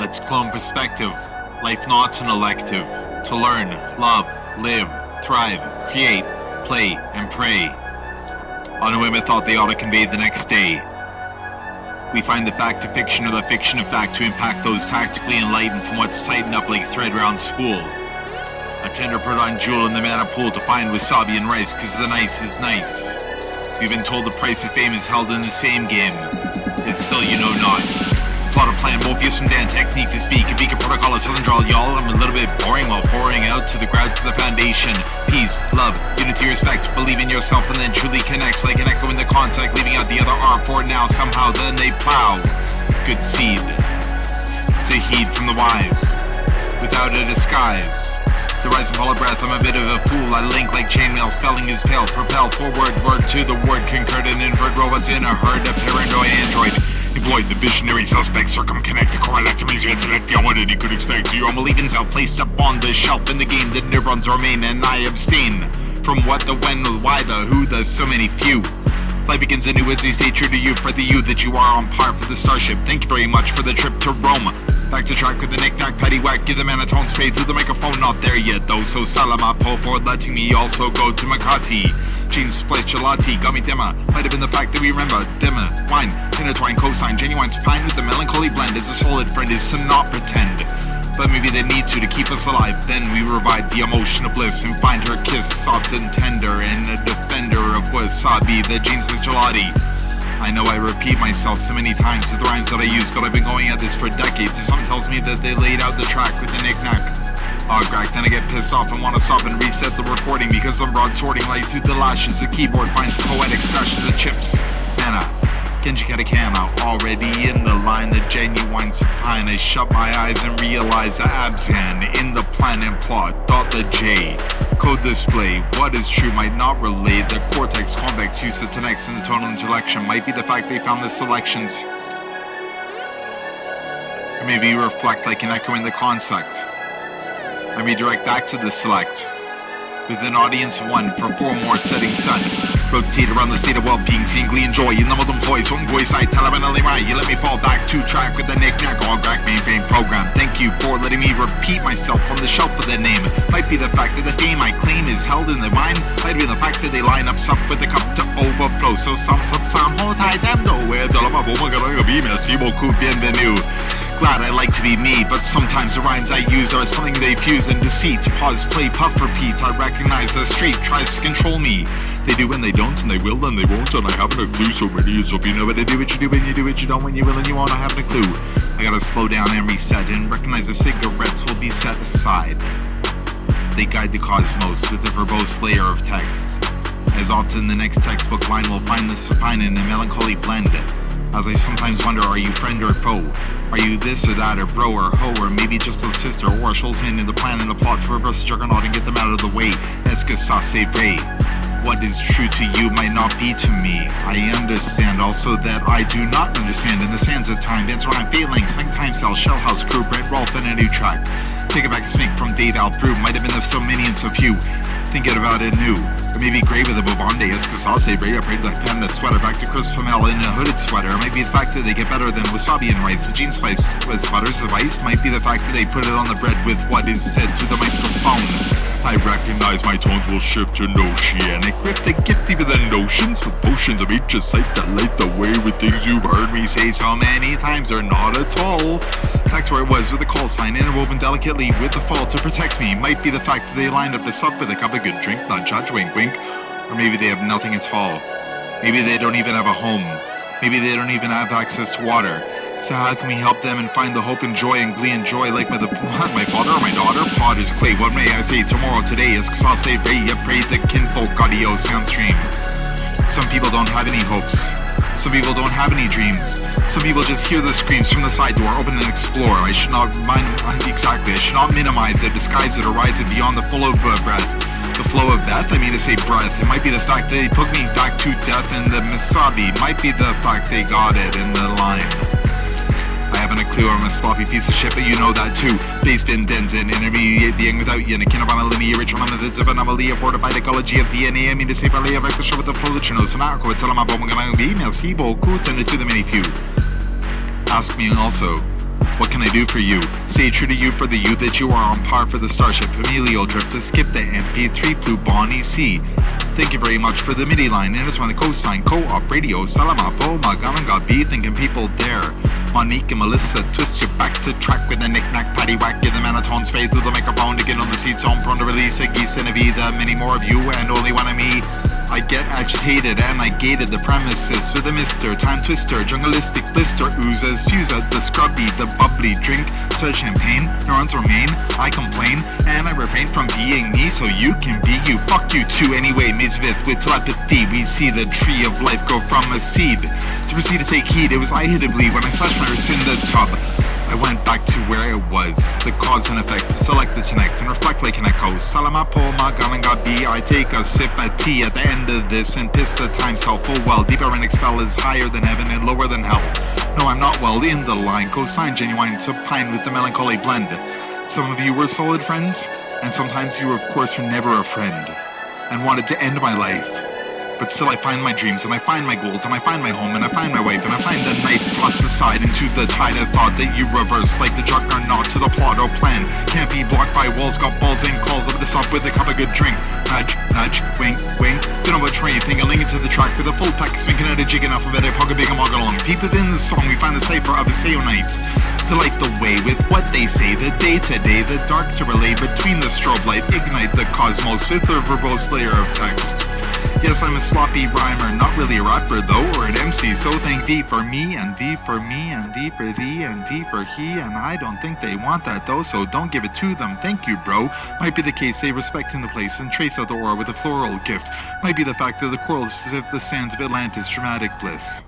God's clone perspective. Life not an elective. To learn, love, live, thrive, create, play, and pray. On a whim I thought they ought to convey the next day. We find the fact of fiction or the fiction of fact to impact those tactically enlightened from what's tightened up like thread round spool. A tender put-on jewel in the mana pool to find wasabi and rice, cause the nice is nice. We've been told the price of fame is held in the same game. It's still you know not. Plot a plan, Morpheus and Dan, technique to speak, a beacon protocol, a southern drawl, y'all. I'm a little bit boring while pouring out to the ground to the foundation. Peace, love, unity, respect, believe in yourself and then truly connects like an echo in the contact, leaving out the other R for now somehow, then they plow. Good seed. To heed from the wise, without a disguise. The rise and fall of breath, I'm a bit of a fool. I link like chainmail, spelling is pale. Propel forward, word to the word, concurrent invert robots in a herd, a paranoid android. Employed the visionary suspect, circumconnect the correlate, means your intellect beyond what any could expect. Your believings out placed up on the shelf in the game. The neurons remain and I abstain from what, the when, the why, the who, the so many few. Life begins anew as you stay true to you for the you that you are on par for the starship. Thank you very much for the trip to Rome. Back to track with the knick-knack, paddywhack, give the man a tone spray through the microphone, not there yet though, so salamapo for letting me also go to Makati. Jeans split gelati, gummy dimmer, might have been the fact that we remember, dimmer, wine, intertwine, cosine, genuine spine with the melancholy blend, as a solid friend is to not pretend. But maybe they need to keep us alive, then we revive the emotion of bliss and find her kiss soft and tender, and a defender of wasabi, the jeans with gelati. I know I repeat myself so many times with the rhymes that I use, but I've been going at this for decades, and something tells me that they laid out the track with the knick-knack. Crack, then I get pissed off and wanna stop and reset the recording because I'm broad-sorting right through the lashes. The keyboard finds poetic stashes of chips. Anna, Genji Katakana, already in the line, the genuine supine. I shut my eyes and realize the Abzan in the plan and plot. Dot the J. Code display, what is true might not relate. The cortex convex use of 10x in the tonal intellection might be the fact they found the selections. Or maybe reflect like an echo in the concept. I redirect back to the select. With an audience of one for 4 more setting sun. Rotate around the state of well-being, seeing glee and joy in the mode employees. Home voice I tell them right. You let me fall back to track with the knick-knack all crack mainframe program. Thank you for letting me repeat myself on the shelf of the name. Might be the fact that the fame I claim is held in the mind. Might be the fact that they line up sup with the cup to overflow. So some hold tight them though. Where's all of my be merci beaucoup, bienvenue. Glad I like to be me, but sometimes the rhymes I use are something they fuse in deceit. Pause, play, puff, repeat. I recognize the street tries to control me. They do when they don't, and they will and they won't, and I haven't a clue. So many, so if you know what to do, what you do, when you do what you don't, when you will and you won't, I haven't a clue. I gotta slow down and reset and recognize the cigarettes will be set aside. They guide the cosmos with a verbose layer of text. As often the next textbook line will find the supine in a melancholy blend. As I sometimes wonder, are you friend or foe? Are you this or that, or bro or ho, or maybe just a sister, or a Schultzman in the plan and the plot to reverse the juggernaut and get them out of the way? Est-ce que ça c'est vrai? What is true to you might not be to me. I understand also that I do not understand in the sands of time. Dance around failing, sling time cell, shell house crew, Brett Rolf and a new track. Take it back to Snake from Date Out Brew, might have been the so many and so few. Thinking about it new. Or maybe grey with a Bovande, est-ce que ça c'est vrai? I prayed like pen, the sweater, back to Chris Famel in a hooded sweater. It might be the fact that they get better than wasabi and rice. The jean spice with butters of ice might be the fact that they put it on the bread with what is said through the microphone. I recognize my tones will shift to oceanic. Grip the gifty with the notions, with potions of each sight that light the way with things you've heard me say so many times or not at all. Back to where it was with the call sign, interwoven delicately with the fall to protect me. Might be the fact that they lined up this up with a cup of good drink, not judge, wink wink. Or maybe they have nothing at all. Maybe they don't even have a home. Maybe they don't even have access to water. So how can we help them and find the hope and joy and glee and joy like my father or my daughter? Pod is clay, what may I say tomorrow, today is Xase Ray, praise the kinfolk audio sound stream. Some people don't have any hopes. Some people don't have any dreams. Some people just hear the screams from the side door, open and explore. I should not I should not minimize it, disguise it, or rise it beyond the flow of breath. The flow of death, I mean to say breath. It might be the fact that they took me back to death and the misabi. Might be the fact they got it in the line. I haven't a clue, I'm a sloppy piece of shit, but you know that too. Base bin dens in, intermediate the without you, and a kinabana linear ritual methods of anomaly, fortified ecology of DNA. I mean to say parlay of the show with the polygenos, and Aqua, tell them about going to be, merci beaucoup, and to the many few. Ask me also, What can I do for you? Stay true to you for the you that you are on par for the starship familial trip to skip the MP3 Blue Bonnie C. Thank you very much for the MIDI line, intertwine the cosine, co-op radio, salamapo, magalanga B, thinking people dare. Monique and Melissa, twist your back to track with a knick-knack, paddywhack, give the manatone space to the microphone to get on the seats home from the release of Geese and a Vida, many more of you and only one of me. I get agitated and I gated the premises with a mister, time twister, jungleistic blister, oozes, fuses, the scrubby, the bubbly, drink, such champagne, neurons remain, I complain, and I refrain from being me so you can be you. Fuck you too anyway, Misvith, with telepathy, we see the tree of life go from a seed. To proceed to take heed, it was I-hitedly when I slashed my wrist in the tub. I went back to where it was, the cause and effect, select the connect, and reflect like an echo. Salamapo, magalanga B, I take a sip at tea at the end of this, and piss the time self full well. Deeper and expel is higher than heaven and lower than hell. No, I'm not well in the line, cosine, genuine, supine with the melancholy blend. Some of you were solid friends, and sometimes you, of course, were never a friend, and wanted to end my life. But still I find my dreams, and I find my goals, and I find my home, and I find my wife, and I find the knife thrust aside into the tide of thought that you reverse like the juggernaut to the plot or plan. Can't be blocked by walls, got balls and calls up this up with a cup of good drink. Nudge, nudge, wink, wink. Don't know what train you think, I'll link it to the track with a full pack, swinking out a jig enough of it, I pog a big and mog along. Deep within the song we find the cipher of the Sayonite. To light the way with what they say, the day-to-day, the dark to relay between the strobe light, ignite the cosmos with the verbose layer of text. Yes, I'm a sloppy rhymer, not really a rapper though, or an MC, so thank thee for me, and thee for me, and thee for thee, and thee for he, and I don't think they want that though, so don't give it to them, thank you bro. Might be the case they respect in the place and trace out the aura with a floral gift. Might be the fact that the quarrel is as if the sands of Atlantis, dramatic bliss.